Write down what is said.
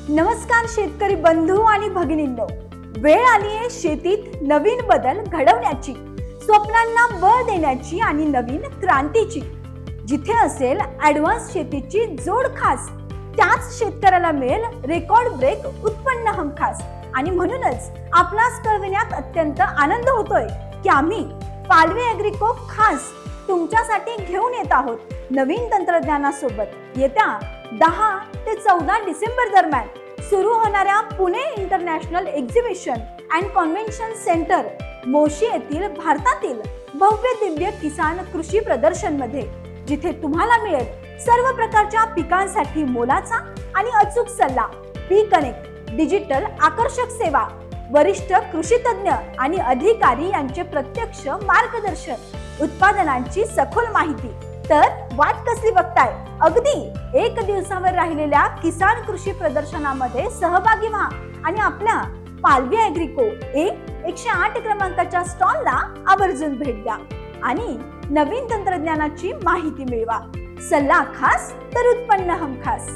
नमस्कार शेतकरी बंधू आणि भगिनींनो, वेळ आली आहे शेतीत नवीन बदल घडवण्याची, स्वप्नांना बळ देण्याची आणि नवीन क्रांतीची। जिथे असेल ॲडव्हान्स शेतीची जोड खास, त्याच शेतकऱ्याला मिळेल रेकॉर्ड ब्रेक उत्पन्न हमखास। आणि म्हणूनच आपणास कळविण्यात अत्यंत आनंद होतोय की आम्ही पालवे ॲग्रीको खास तुमच्यासाठी घेऊन येत आहोत नवीन तंत्रज्ञानासोबत। येत्या 10 ते 14 डिसेंबर दरम्यान सुरू होणाऱ्या Pune international exhibition and convention centre Moshi येथील भारतातील भव्य दिव्य किसान कृषी प्रदर्शन मध्ये, जिथे तुम्हाला मिळेल सर्व प्रकारच्या पिकांसाठी मोलाचा आणि अचूक सल्ला, पीक कनेक्ट, डिजिटल आकर्षक सेवा, वरिष्ठ कृषी तज्ञ आणि अधिकारी यांचे प्रत्यक्ष मार्गदर्शन, उत्पादनांची सखोल माहिती। तर वाट कसली बघताय? अगदी 1 दिवसावर राहिलेल्या किसान कृषी प्रदर्शनामध्ये सहभागी व्हा आणि आपल्या पालवे ॲग्रीको 108 क्रमांकाच्या स्टॉलला आवर्जून भेट द्या आणि नवीन तंत्रज्ञानाची माहिती मिळवा। सल्ला खास तर उत्पन्न हमखास।